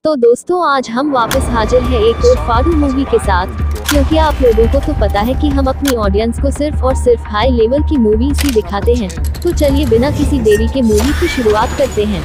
तो दोस्तों आज हम वापस हाजिर हैं एक और फाड़ू मूवी के साथ, क्योंकि आप लोगों को तो पता है कि हम अपनी ऑडियंस को सिर्फ और सिर्फ हाई लेवल की मूवीज ही दिखाते हैं। तो चलिए बिना किसी देरी के मूवी की शुरुआत करते हैं।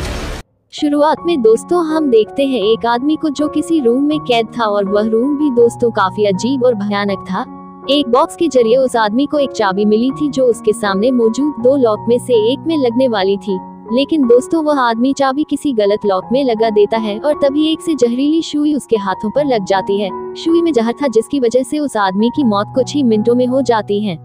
शुरुआत में दोस्तों हम देखते हैं एक आदमी को जो किसी रूम में कैद था, और वह रूम भी दोस्तों काफी अजीब और भयानक था। एक बॉक्स के जरिए उस आदमी को एक चाबी मिली थी जो उसके सामने मौजूद 2 लॉक में से एक में लगने वाली थी, लेकिन दोस्तों वह आदमी चाबी किसी गलत लॉक में लगा देता है और तभी एक से जहरीली सुई उसके हाथों पर लग जाती है। सुई में जहर था जिसकी वजह से उस आदमी की मौत कुछ ही मिनटों में हो जाती है,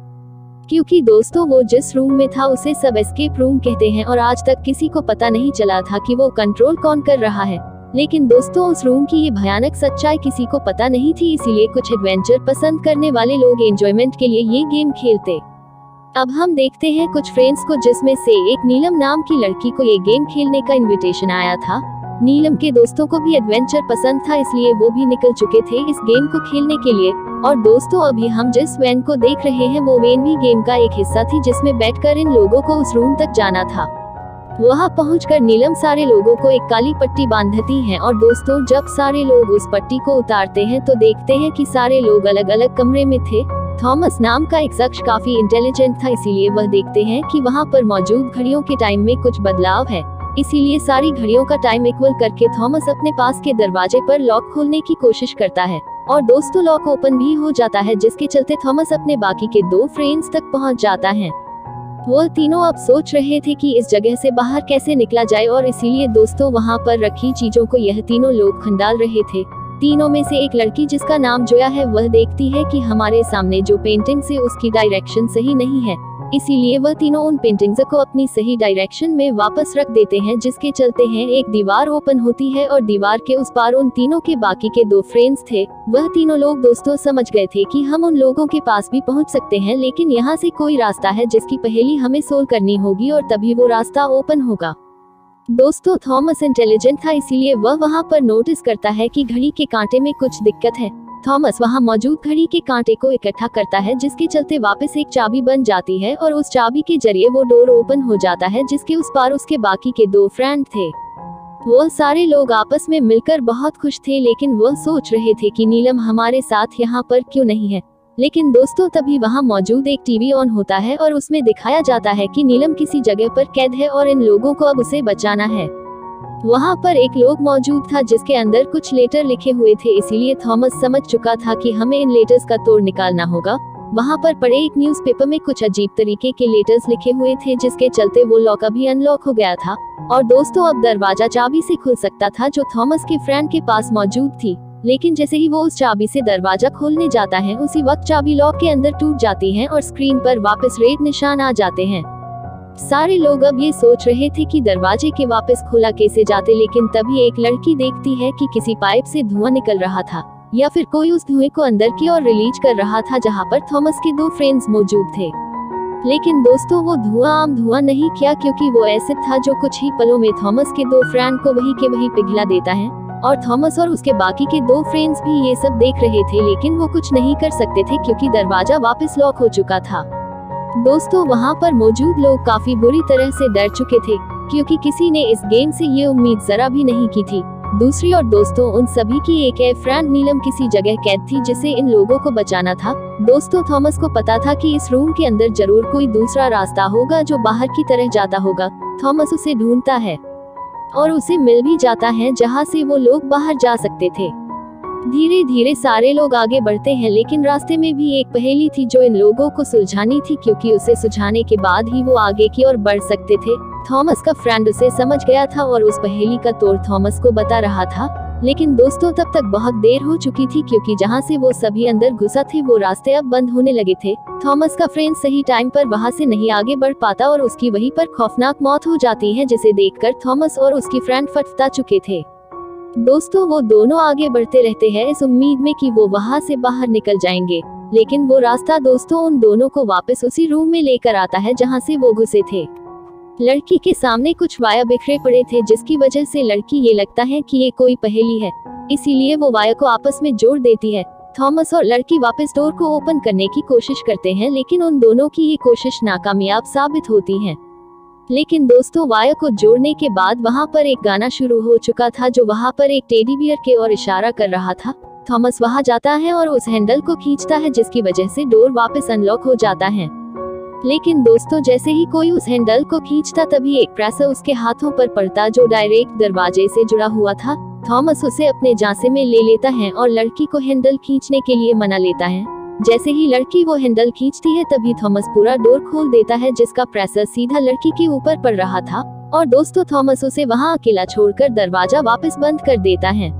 क्योंकि दोस्तों वो जिस रूम में था उसे सब एस्केप रूम कहते हैं और आज तक किसी को पता नहीं चला था कि वो कंट्रोल कौन कर रहा है। लेकिन दोस्तों उस रूम की ये भयानक सच्चाई किसी को पता नहीं थी, इसीलिए कुछ एडवेंचर पसंद करने वाले लोग एंजॉयमेंट के लिए ये गेम खेलते। अब हम देखते हैं कुछ फ्रेंड्स को, जिसमें से एक नीलम नाम की लड़की को ये गेम खेलने का इनविटेशन आया था। नीलम के दोस्तों को भी एडवेंचर पसंद था, इसलिए वो भी निकल चुके थे इस गेम को खेलने के लिए। और दोस्तों अभी हम जिस वैन को देख रहे हैं वो वैन भी गेम का एक हिस्सा थी, जिसमें बैठकर इन लोगों को उस रूम तक जाना था। वहां पहुंचकर नीलम सारे लोगों को एक काली पट्टी बांधती है, और दोस्तों जब सारे लोग उस पट्टी को उतारते हैं तो देखते हैं कि सारे लोग अलग अलग कमरे में थे। थॉमस नाम का एक शख्स काफी इंटेलिजेंट था, इसीलिए वह देखते हैं कि वहां पर मौजूद घड़ियों के टाइम में कुछ बदलाव है, इसीलिए सारी घड़ियों का टाइम इक्वल करके थॉमस अपने पास के दरवाजे पर लॉक खोलने की कोशिश करता है, और दोस्तों लॉक ओपन भी हो जाता है, जिसके चलते थॉमस अपने बाकी के 2 फ्रेंड्स तक पहुंच जाता है। वो तीनों अब सोच रहे थे कि इस जगह से बाहर कैसे निकला जाए, और इसीलिए दोस्तों वहां पर रखी चीजों को यह तीनों लोग खंगाल रहे थे। तीनों में से एक लड़की जिसका नाम जोया है, वह देखती है कि हमारे सामने जो पेंटिंग से उसकी डायरेक्शन सही नहीं है, इसीलिए वह तीनों उन पेंटिंग्स को अपनी सही डायरेक्शन में वापस रख देते हैं, जिसके चलते हैं एक दीवार ओपन होती है और दीवार के उस पार उन तीनों के बाकी के 2 फ्रेंड्स थे। वह तीनों लोग दोस्तों समझ गए थे कि हम उन लोगों के पास भी पहुंच सकते हैं, लेकिन यहाँ से कोई रास्ता है जिसकी पहेली हमें सोल्व करनी होगी और तभी वो रास्ता ओपन होगा। दोस्तों थॉमस इंटेलिजेंट था, इसीलिए वह वहां पर नोटिस करता है कि घड़ी के कांटे में कुछ दिक्कत है। थॉमस वहां मौजूद घड़ी के कांटे को इकट्ठा करता है, जिसके चलते वापस एक चाबी बन जाती है, और उस चाबी के जरिए वो डोर ओपन हो जाता है, जिसके उस पार उसके बाकी के 2 फ्रेंड थे। वो सारे लोग आपस में मिलकर बहुत खुश थे, लेकिन वह सोच रहे थे कि नीलम हमारे साथ यहाँ पर क्यों नहीं है। लेकिन दोस्तों तभी वहां मौजूद एक टीवी ऑन होता है और उसमें दिखाया जाता है कि नीलम किसी जगह पर कैद है और इन लोगों को अब उसे बचाना है। वहां पर एक लोग मौजूद था जिसके अंदर कुछ लेटर लिखे हुए थे, इसीलिए थॉमस समझ चुका था कि हमें इन लेटर्स का तोड़ निकालना होगा। वहां पर पड़े एक न्यूज़पेपर में कुछ अजीब तरीके के लेटर्स लिखे हुए थे, जिसके चलते वो लॉक अभी अनलॉक हो गया था, और दोस्तों अब दरवाजा चाबी से खुल सकता था जो थॉमस के फ्रेंड के पास मौजूद थी। लेकिन जैसे ही वो उस चाबी से दरवाजा खोलने जाता है, उसी वक्त चाबी लॉक के अंदर टूट जाती है और स्क्रीन पर वापस रेड निशान आ जाते हैं। सारे लोग अब ये सोच रहे थे कि दरवाजे के वापस खोला कैसे जाते, लेकिन तभी एक लड़की देखती है कि किसी पाइप से धुआं निकल रहा था, या फिर कोई उस धुएं को अंदर की ओर रिलीज कर रहा था जहाँ पर थॉमस के 2 फ्रेंड्स मौजूद थे। लेकिन दोस्तों वो धुआं आम धुआं नहीं किया, क्योंकि वो एसिड था जो कुछ ही पलों में थॉमस के 2 फ्रेंड को वही के वही पिघला देता है। और थॉमस और उसके बाकी के 2 फ्रेंड्स भी ये सब देख रहे थे, लेकिन वो कुछ नहीं कर सकते थे क्योंकि दरवाजा वापस लॉक हो चुका था। दोस्तों वहां पर मौजूद लोग काफी बुरी तरह से डर चुके थे, क्योंकि किसी ने इस गेम से ये उम्मीद जरा भी नहीं की थी। दूसरी ओर दोस्तों उन सभी की एक फ्रेंड नीलम किसी जगह कैद थी जिसे इन लोगों को बचाना था। दोस्तों थॉमस को पता था कि इस रूम के अंदर जरूर कोई दूसरा रास्ता होगा जो बाहर की तरह जाता होगा। थॉमस उसे ढूंढता है और उसे मिल भी जाता है, जहां से वो लोग बाहर जा सकते थे। धीरे धीरे सारे लोग आगे बढ़ते हैं, लेकिन रास्ते में भी एक पहेली थी जो इन लोगों को सुलझानी थी, क्योंकि उसे सुलझाने के बाद ही वो आगे की ओर बढ़ सकते थे। थॉमस का फ्रेंड उसे समझ गया था और उस पहेली का तोड़ थॉमस को बता रहा था, लेकिन दोस्तों तब तक बहुत देर हो चुकी थी, क्योंकि जहां से वो सभी अंदर घुसा थे वो रास्ते अब बंद होने लगे थे। थॉमस का फ्रेंड सही टाइम पर वहां से नहीं आगे बढ़ पाता और उसकी वहीं पर खौफनाक मौत हो जाती है, जिसे देखकर थॉमस और उसकी फ्रेंड फटफटा चुके थे। दोस्तों वो दोनों आगे बढ़ते रहते हैं इस उम्मीद में कि वो वहां से बाहर निकल जाएंगे, लेकिन वो रास्ता दोस्तों उन दोनों को वापस उसी रूम में लेकर आता है जहां से वो घुसे थे। लड़की के सामने कुछ वायर बिखरे पड़े थे, जिसकी वजह से लड़की ये लगता है कि ये कोई पहेली है, इसीलिए वो वायर को आपस में जोड़ देती है। थॉमस और लड़की वापस डोर को ओपन करने की कोशिश करते हैं, लेकिन उन दोनों की ये कोशिश नाकामयाब साबित होती है। लेकिन दोस्तों वायर को जोड़ने के बाद वहाँ पर एक गाना शुरू हो चुका था जो वहाँ पर एक टेडी बियर के ओर इशारा कर रहा था। थॉमस वहाँ जाता है और उस हैंडल को खींचता है जिसकी वजह से डोर वापस अनलॉक हो जाता है। लेकिन दोस्तों जैसे ही कोई उस हैंडल को खींचता तभी एक प्रेसर उसके हाथों पर पड़ता जो डायरेक्ट दरवाजे से जुड़ा हुआ था। थॉमस उसे अपने जांसे में ले लेता है और लड़की को हैंडल खींचने के लिए मना लेता है। जैसे ही लड़की वो हैंडल खींचती है तभी थॉमस पूरा डोर खोल देता है जिसका प्रेशर सीधा लड़की के ऊपर पड़ रहा था। और दोस्तों थॉमस उसे वहां अकेला छोड़कर दरवाजा वापस बंद कर देता है।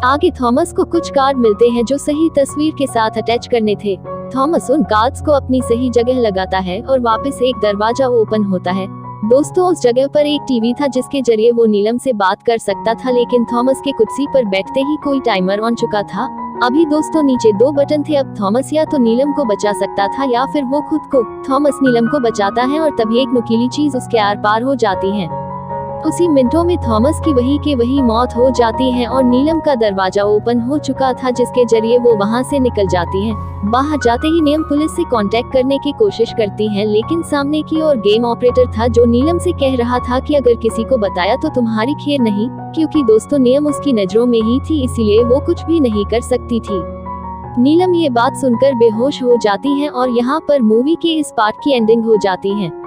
आगे थॉमस को कुछ कार्ड मिलते हैं जो सही तस्वीर के साथ अटैच करने थे। थॉमस उन कार्ड्स को अपनी सही जगह लगाता है और वापस एक दरवाजा ओपन होता है। दोस्तों उस जगह पर एक टीवी था जिसके जरिए वो नीलम से बात कर सकता था, लेकिन थॉमस के कुर्सी पर बैठते ही कोई टाइमर ऑन चुका था। अभी दोस्तों नीचे 2 बटन थे। अब थॉमस या तो नीलम को बचा सकता था या फिर वो खुद को। थॉमस नीलम को बचाता है और तभी एक नुकीली चीज उसके आर पार हो जाती है। उसी मिनटों में थॉमस की वही मौत हो जाती है और नीलम का दरवाजा ओपन हो चुका था जिसके जरिए वो वहां से निकल जाती है। बाहर जाते ही नीलम पुलिस से कांटेक्ट करने की कोशिश करती है, लेकिन सामने की ओर गेम ऑपरेटर था जो नीलम से कह रहा था कि अगर किसी को बताया तो तुम्हारी खैर नहीं, क्योंकि दोस्तों नीलम उसकी नजरों में ही थी इसीलिए वो कुछ भी नहीं कर सकती थी। नीलम ये बात सुनकर बेहोश हो जाती है और यहाँ पर मूवी के इस पार्ट की एंडिंग हो जाती है।